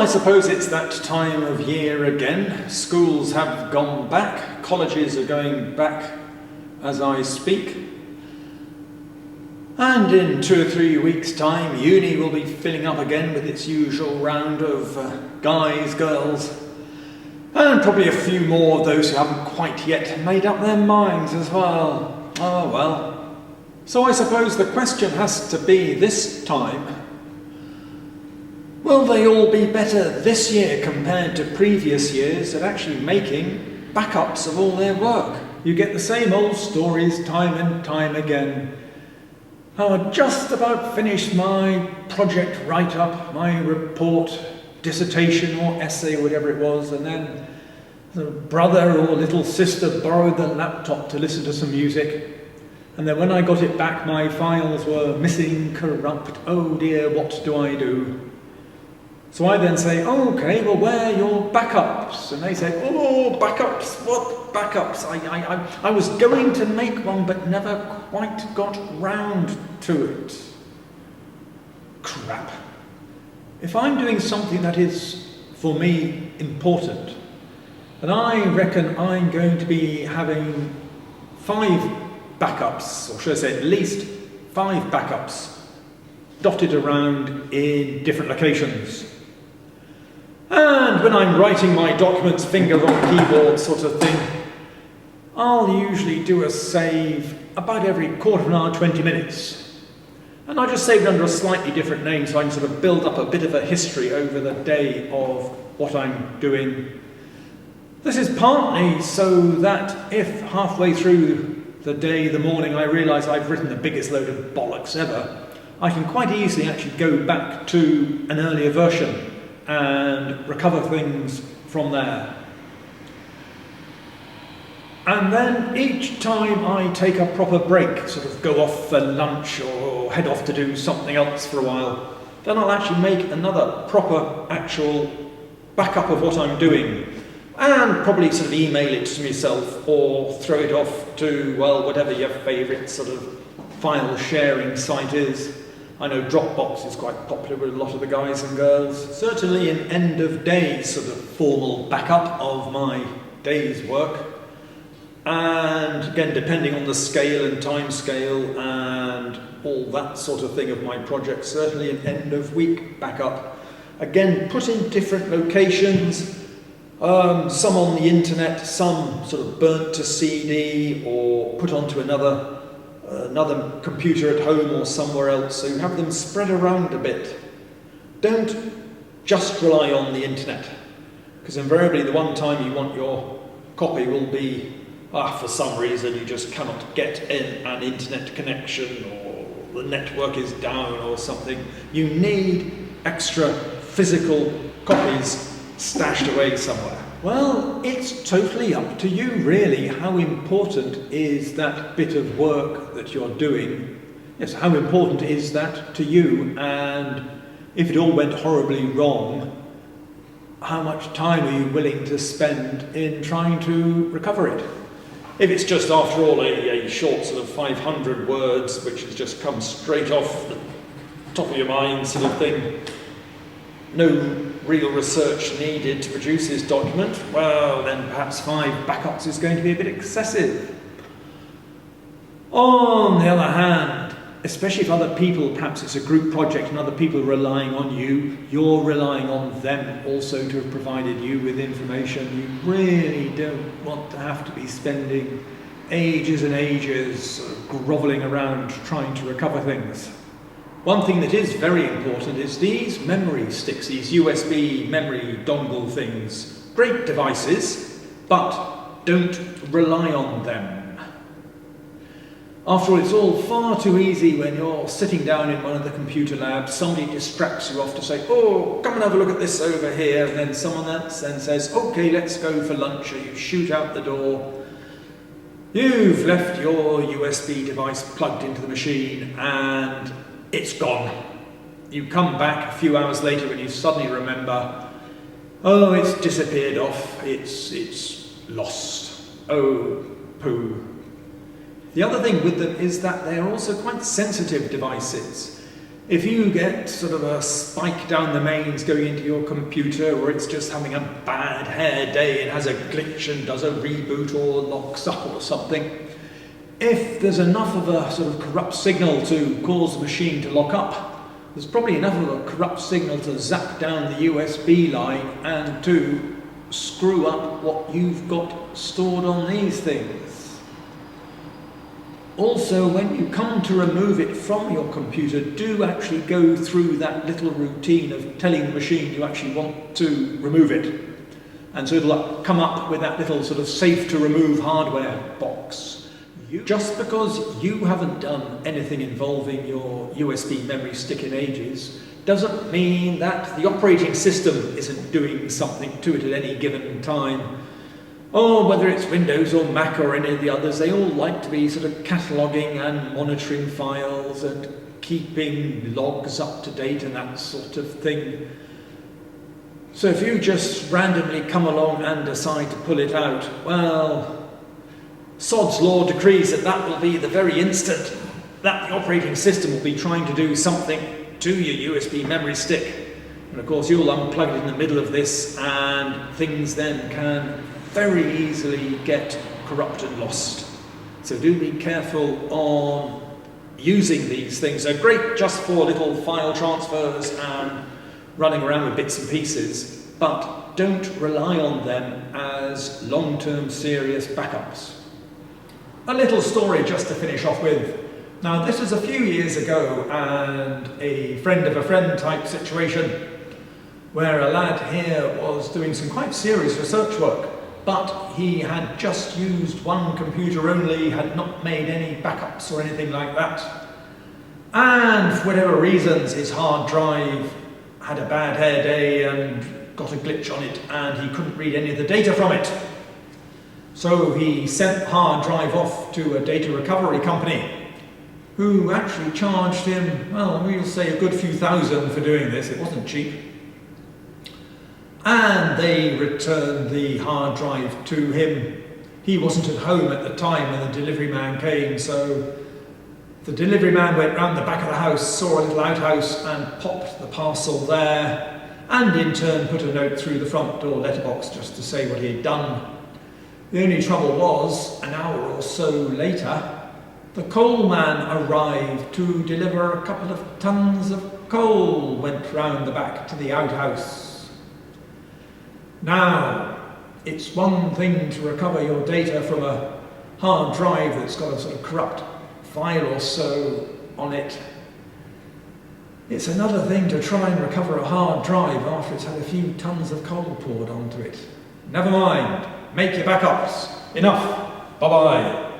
I suppose it's that time of year again. Schools have gone back, colleges are going back as I speak. And in 2 or 3 weeks' time, uni will be filling up again with its usual round of guys, girls, and probably a few more of those who haven't quite yet made up their minds as well. Oh well. So I suppose the question has to be this time, will they all be better this year compared to previous years at actually making backups of all their work? You get the same old stories time and time again. I just about finished my project write-up, my report, dissertation or essay, whatever it was, and then the brother or little sister borrowed the laptop to listen to some music. And then when I got it back, my files were missing, corrupt. Oh dear, what do I do? So I then say, oh, okay, well, where are your backups? And they say, oh, backups, what backups? I was going to make one, but never quite got round to it. Crap. If I'm doing something that is, for me, important, and I reckon I'm going to be having 5 backups, or should I say at least 5 backups, dotted around in different locations. And when I'm writing my documents, finger on keyboard sort of thing, I'll usually do a save about every quarter of an hour, 20 minutes. And I just save it under a slightly different name so I can sort of build up a bit of a history over the day of what I'm doing. This is partly so that if halfway through the day, the morning, I realise I've written the biggest load of bollocks ever, I can quite easily actually go back to an earlier version and recover things from there. And then each time I take a proper break, sort of go off for lunch or head off to do something else for a while, then I'll actually make another proper actual backup of what I'm doing and probably sort of email it to myself or throw it off to, well, whatever your favourite sort of file sharing site is. I know Dropbox is quite popular with a lot of the guys and girls. Certainly an end of day sort of formal backup of my day's work. And again, depending on the scale and time scale and all that sort of thing of my project, certainly an end of week backup. Again, put in different locations, some on the internet, some sort of burnt to CD or put onto another computer at home or somewhere else, so you have them spread around a bit. Don't just rely on the internet, because invariably the one time you want your copy will be, for some reason you just cannot get in an internet connection or the network is down or something. You need extra physical copies stashed away somewhere. Well, it's totally up to you really. How important is that bit of work that you're doing? Yes, how important is that to you? And if it all went horribly wrong, how much time are you willing to spend in trying to recover it? If it's just, after all, a short sort of 500 words, which has just come straight off the top of your mind sort of thing, no real research needed to produce this document, well, then perhaps 5 backups is going to be a bit excessive. On the other hand, especially if other people, perhaps it's a group project and other people are relying on you, you're relying on them also to have provided you with information, you really don't want to have to be spending ages and ages sort of grovelling around trying to recover things. One thing that is very important is these memory sticks, these USB memory dongle things. Great devices, but don't rely on them. After all, it's all far too easy when you're sitting down in one of the computer labs, somebody distracts you off to say, oh, come and have a look at this over here, and then someone else then says, okay, let's go for lunch, or you shoot out the door. You've left your USB device plugged into the machine, and it's gone. You come back a few hours later and you suddenly remember, oh, it's disappeared off, it's lost. Oh, poo. The other thing with them is that they're also quite sensitive devices. If you get sort of a spike down the mains going into your computer, or it's just having a bad hair day and has a glitch and does a reboot or locks up or something, if there's enough of a sort of corrupt signal to cause the machine to lock up, there's probably enough of a corrupt signal to zap down the USB line and to screw up what you've got stored on these things. Also, when you come to remove it from your computer, do actually go through that little routine of telling the machine you actually want to remove it. And so it'll come up with that little sort of safe to remove hardware box. Just because you haven't done anything involving your USB memory stick in ages doesn't mean that the operating system isn't doing something to it at any given time. Or whether it's Windows or Mac or any of the others, they all like to be sort of cataloguing and monitoring files and keeping logs up to date and that sort of thing. So if you just randomly come along and decide to pull it out, well, Sod's law decrees that that will be the very instant that the operating system will be trying to do something to your USB memory stick. And of course you'll unplug it in the middle of this and things then can very easily get corrupt and lost. So do be careful on using these things. They're great just for little file transfers and running around with bits and pieces, but don't rely on them as long-term serious backups. A little story just to finish off with. Now this was a few years ago and a friend of a friend type situation where a lad here was doing some quite serious research work, but he had just used one computer only, had not made any backups or anything like that. And for whatever reasons, his hard drive had a bad hair day and got a glitch on it, and he couldn't read any of the data from it. So he sent the hard drive off to a data recovery company, who actually charged him, well, we'll say a good few thousand for doing this. It wasn't cheap. And they returned the hard drive to him. He wasn't at home at the time when the delivery man came, so the delivery man went round the back of the house, saw a little outhouse and popped the parcel there, and in turn put a note through the front door letterbox just to say what he had done. The only trouble was, an hour or so later, the coal man arrived to deliver a couple of tons of coal, went round the back to the outhouse. Now, it's one thing to recover your data from a hard drive that's got a sort of corrupt file or so on it. It's another thing to try and recover a hard drive after it's had a few tons of coal poured onto it. Never mind, make your backups. Enough. Bye-bye.